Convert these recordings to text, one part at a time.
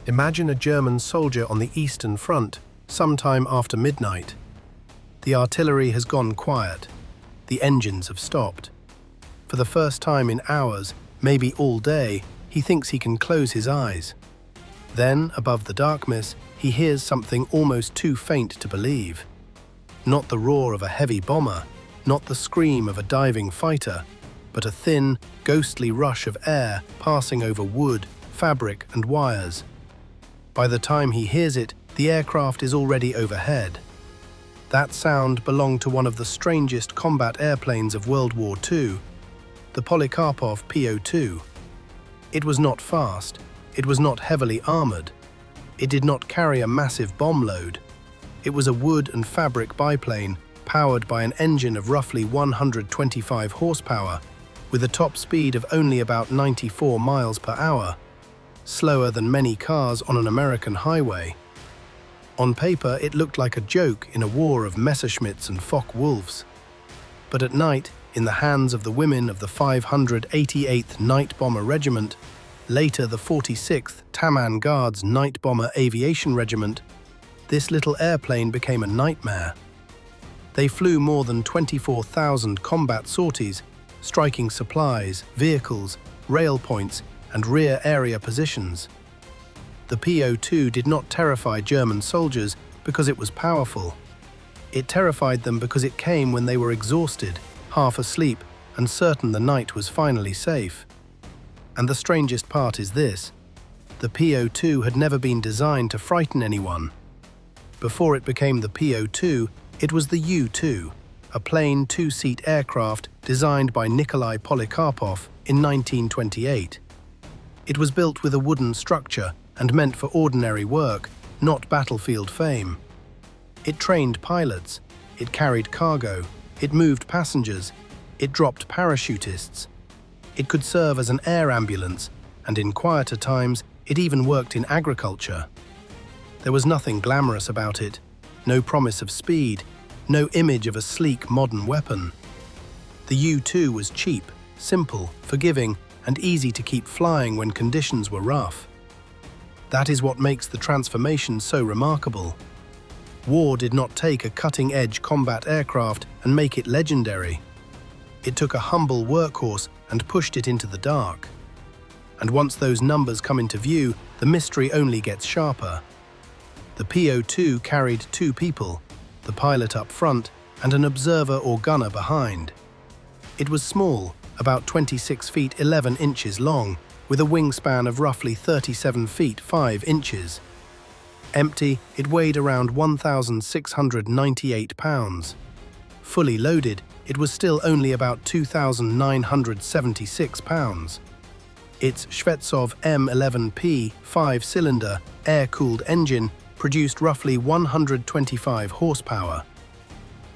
Imagine a German soldier on the Eastern Front, sometime after midnight. The artillery has gone quiet. The engines have stopped. For the first time in hours, maybe all day, he thinks he can close his eyes. Then, above the darkness, he hears something almost too faint to believe. Not the roar of a heavy bomber, not the scream of a diving fighter, but a thin, ghostly rush of air passing over wood, fabric, and wires. By the time he hears it, the aircraft is already overhead. That sound belonged to one of the strangest combat airplanes of World War II, the Polikarpov Po-2. It was not fast, it was not heavily armored, it did not carry a massive bomb load. It was a wood and fabric biplane powered by an engine of roughly 125 horsepower, with a top speed of only about 94 miles per hour, slower than many cars on an American highway. On paper, it looked like a joke in a war of Messerschmitts and Focke-Wulfs. But at night, in the hands of the women of the 588th Night Bomber Regiment, later the 46th Taman Guards Night Bomber Aviation Regiment, this little airplane became a nightmare. They flew more than 24,000 combat sorties, striking supplies, vehicles, rail points, and rear area positions. The Po-2 did not terrify German soldiers because it was powerful. It terrified them because it came when they were exhausted, half asleep, and certain the night was finally safe. And the strangest part is this: the Po-2 had never been designed to frighten anyone. Before it became the Po-2, it was the U-2, a plain two-seat aircraft designed by Nikolai Polikarpov in 1928. It was built with a wooden structure and meant for ordinary work, not battlefield fame. It trained pilots, it carried cargo, it moved passengers, it dropped parachutists. It could serve as an air ambulance, and in quieter times, it even worked in agriculture. There was nothing glamorous about it, no promise of speed, no image of a sleek modern weapon. The U-2 was cheap, simple, forgiving, and easy to keep flying when conditions were rough. That is what makes the transformation so remarkable. War did not take a cutting-edge combat aircraft and make it legendary. It took a humble workhorse and pushed it into the dark. And once those numbers come into view, the mystery only gets sharper. The Po-2 carried two people, the pilot up front and an observer or gunner behind. It was small, about 26 feet 11 inches long, with a wingspan of roughly 37 feet 5 inches. Empty, it weighed around 1,698 pounds. Fully loaded, it was still only about 2,976 pounds. Its Shvetsov M11P 5-cylinder, air-cooled engine produced roughly 125 horsepower.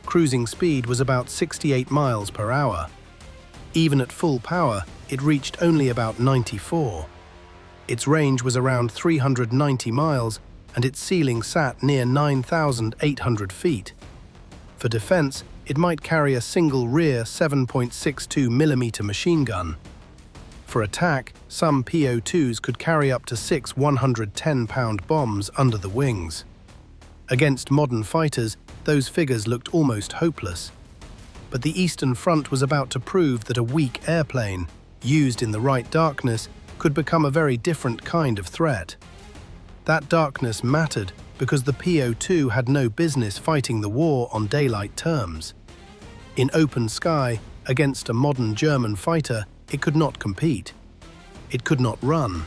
Cruising speed was about 68 miles per hour. Even at full power, it reached only about 94. Its range was around 390 miles, and its ceiling sat near 9,800 feet. For defense, it might carry a single rear 7.62mm machine gun. For attack, some Po-2s could carry up to 6 110-pound bombs under the wings. Against modern fighters, those figures looked almost hopeless. But the Eastern Front was about to prove that a weak airplane, used in the right darkness, could become a very different kind of threat. That darkness mattered because the Po-2 had no business fighting the war on daylight terms. In open sky, against a modern German fighter, it could not compete. It could not run.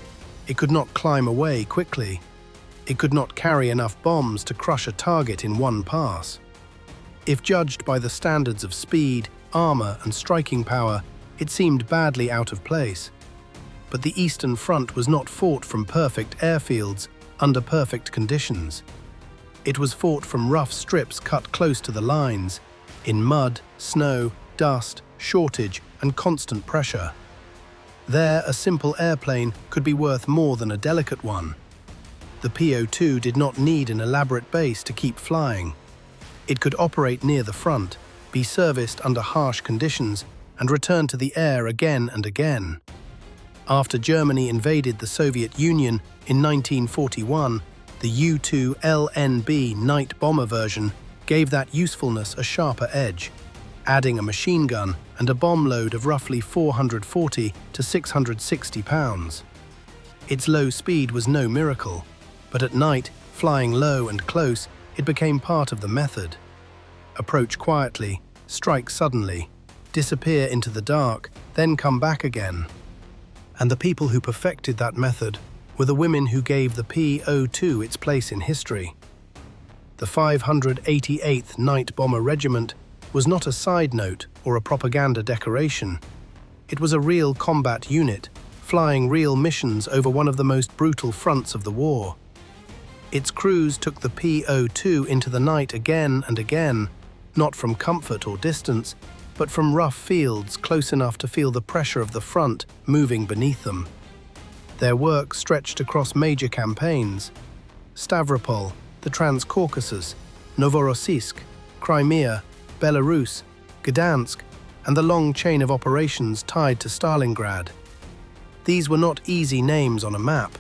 It could not climb away quickly. It could not carry enough bombs to crush a target in one pass. If judged by the standards of speed, armor, and striking power, it seemed badly out of place. But the Eastern Front was not fought from perfect airfields under perfect conditions. It was fought from rough strips cut close to the lines, in mud, snow, dust, shortage, and constant pressure. There, a simple airplane could be worth more than a delicate one. The Po-2 did not need an elaborate base to keep flying. It could operate near the front, be serviced under harsh conditions, and return to the air again and again. After Germany invaded the Soviet Union in 1941, the U-2 LNB night bomber version gave that usefulness a sharper edge, adding a machine gun and a bomb load of roughly 440 to 660 pounds. Its low speed was no miracle, but at night, flying low and close, it became part of the method. Approach quietly, strike suddenly, disappear into the dark, then come back again. And the people who perfected that method were the women who gave the Po-2 its place in history. The 588th Night Bomber Regiment was not a side note or a propaganda decoration. It was a real combat unit, flying real missions over one of the most brutal fronts of the war. Its crews took the Po-2 into the night again and again, not from comfort or distance, but from rough fields close enough to feel the pressure of the front moving beneath them. Their work stretched across major campaigns: Stavropol, the Transcaucasus, Novorossiysk, Crimea, Belarus, Gdansk, and the long chain of operations tied to Stalingrad. These were not easy names on a map.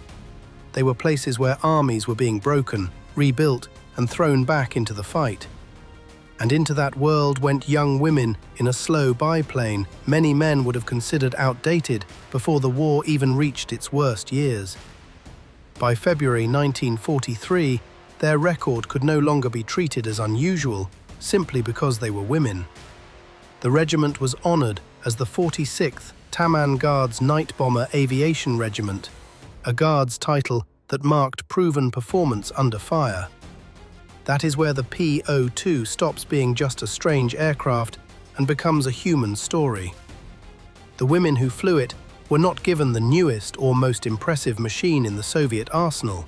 They were places where armies were being broken, rebuilt, and thrown back into the fight. And into that world went young women in a slow biplane many men would have considered outdated before the war even reached its worst years. By February 1943, their record could no longer be treated as unusual simply because they were women. The regiment was honored as the 46th Taman Guards Night Bomber Aviation Regiment, a Guards title that marked proven performance under fire. That is where the Po-2 stops being just a strange aircraft and becomes a human story. The women who flew it were not given the newest or most impressive machine in the Soviet arsenal.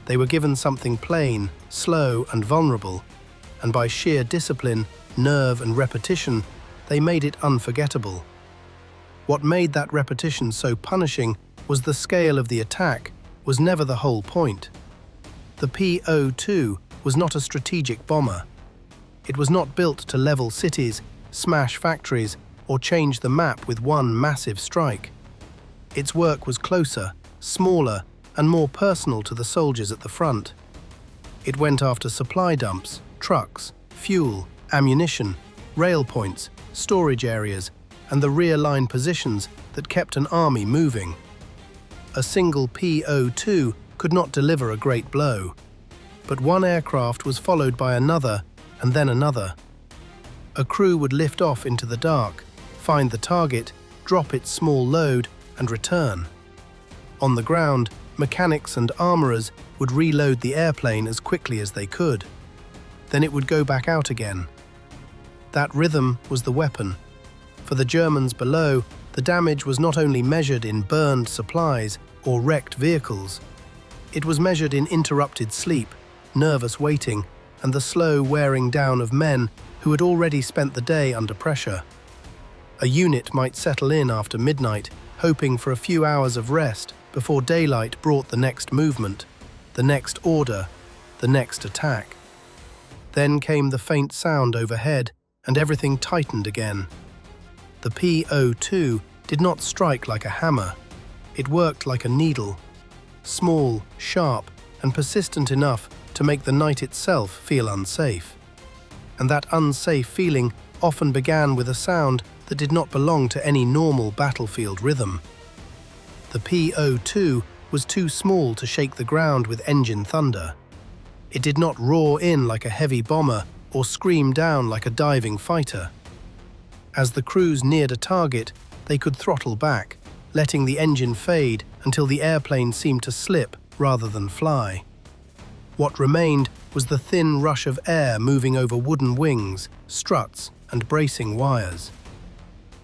They were given something plain, slow, and vulnerable, and by sheer discipline, nerve, and repetition, they made it unforgettable. What made that repetition so punishing was the scale of the attack was never the whole point. The Po-2 was not a strategic bomber. It was not built to level cities, smash factories, or change the map with one massive strike. Its work was closer, smaller, and more personal to the soldiers at the front. It went after supply dumps, trucks, fuel, ammunition, rail points, storage areas, and the rear line positions that kept an army moving. A single Po-2 could not deliver a great blow, but one aircraft was followed by another and then another. A crew would lift off into the dark, find the target, drop its small load, and return. On the ground, mechanics and armourers would reload the airplane as quickly as they could. Then it would go back out again. That rhythm was the weapon. For the Germans below, the damage was not only measured in burned supplies or wrecked vehicles. It was measured in interrupted sleep, nervous waiting, and the slow wearing down of men who had already spent the day under pressure. A unit might settle in after midnight, hoping for a few hours of rest before daylight brought the next movement, the next order, the next attack. Then came the faint sound overhead, and everything tightened again. The Po-2 did not strike like a hammer. It worked like a needle, small, sharp, and persistent enough to make the night itself feel unsafe. And that unsafe feeling often began with a sound that did not belong to any normal battlefield rhythm. The Po-2 was too small to shake the ground with engine thunder. It did not roar in like a heavy bomber or scream down like a diving fighter. As the crews neared a target, they could throttle back, letting the engine fade until the airplane seemed to slip rather than fly. What remained was the thin rush of air moving over wooden wings, struts, and bracing wires.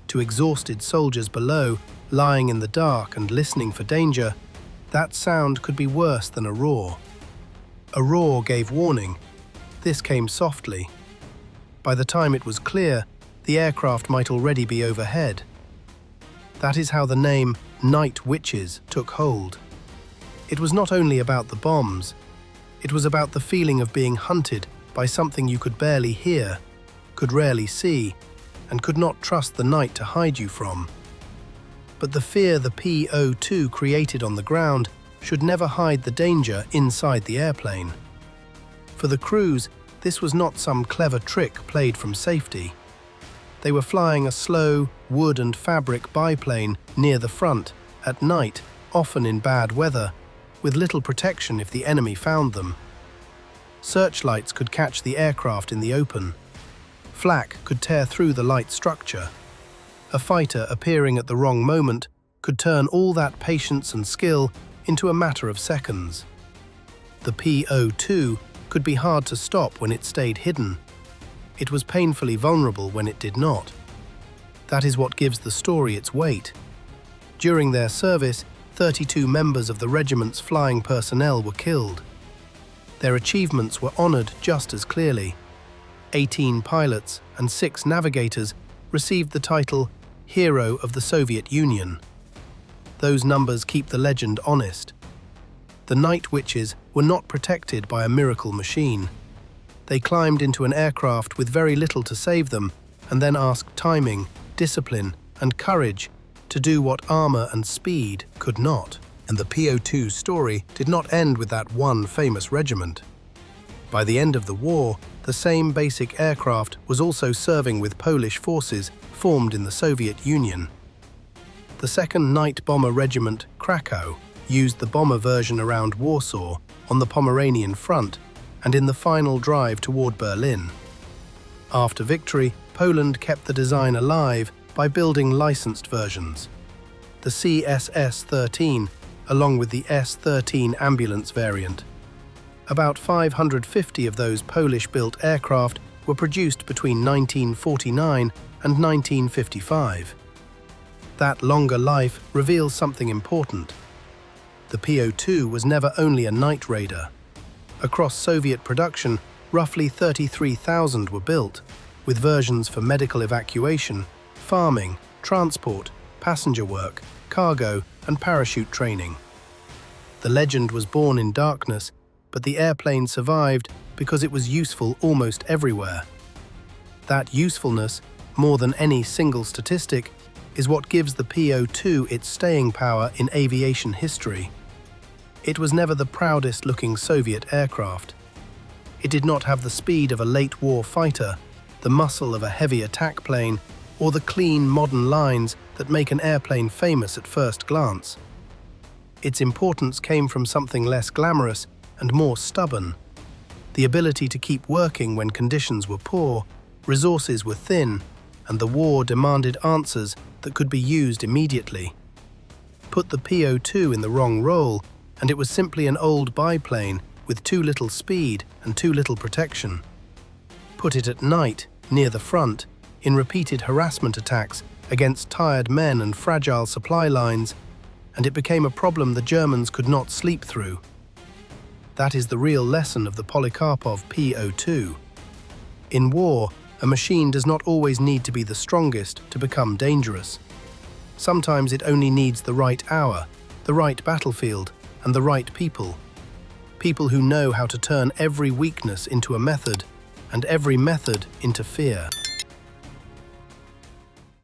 To exhausted soldiers below, lying in the dark and listening for danger, that sound could be worse than a roar. A roar gave warning. This came softly. By the time it was clear, the aircraft might already be overhead. That is how the name Night Witches took hold. It was not only about the bombs. It was about the feeling of being hunted by something you could barely hear, could rarely see, and could not trust the night to hide you from. But the fear the Po-2 created on the ground should never hide the danger inside the airplane. For the crews, this was not some clever trick played from safety. They were flying a slow, wood and fabric biplane near the front, at night, often in bad weather, with little protection if the enemy found them. Searchlights could catch the aircraft in the open. Flak could tear through the light structure. A fighter appearing at the wrong moment could turn all that patience and skill into a matter of seconds. The Po-2 could be hard to stop when it stayed hidden. It was painfully vulnerable when it did not. That is what gives the story its weight. During their service, 32 members of the regiment's flying personnel were killed. Their achievements were honored just as clearly. 18 pilots and 6 navigators received the title Hero of the Soviet Union. Those numbers keep the legend honest. The Night Witches were not protected by a miracle machine. They climbed into an aircraft with very little to save them and then asked timing, discipline, and courage to do what armor and speed could not. And the Po-2 story did not end with that one famous regiment. By the end of the war, the same basic aircraft was also serving with Polish forces formed in the Soviet Union. The 2nd Night Bomber Regiment, Krakow, used the bomber version around Warsaw, on the Pomeranian front, and in the final drive toward Berlin. After victory, Poland kept the design alive by building licensed versions. The CSS-13, along with the S-13 ambulance variant. About 550 of those Polish-built aircraft were produced between 1949 and 1955. That longer life reveals something important. The Po-2 was never only a night raider. Across Soviet production, roughly 33,000 were built, with versions for medical evacuation, farming, transport, passenger work, cargo, and parachute training. The legend was born in darkness, but the airplane survived because it was useful almost everywhere. That usefulness, more than any single statistic, is what gives the Po-2 its staying power in aviation history. It was never the proudest-looking Soviet aircraft. It did not have the speed of a late-war fighter, the muscle of a heavy attack plane, or the clean, modern lines that make an airplane famous at first glance. Its importance came from something less glamorous and more stubborn. The ability to keep working when conditions were poor, resources were thin, and the war demanded answers that could be used immediately. Put the Po-2 in the wrong role, and it was simply an old biplane with too little speed and too little protection. Put it at night, near the front, in repeated harassment attacks against tired men and fragile supply lines, and it became a problem the Germans could not sleep through. That is the real lesson of the Polikarpov Po-2. In war, a machine does not always need to be the strongest to become dangerous. Sometimes it only needs the right hour, the right battlefield, and the right people. People who know how to turn every weakness into a method, and every method into fear.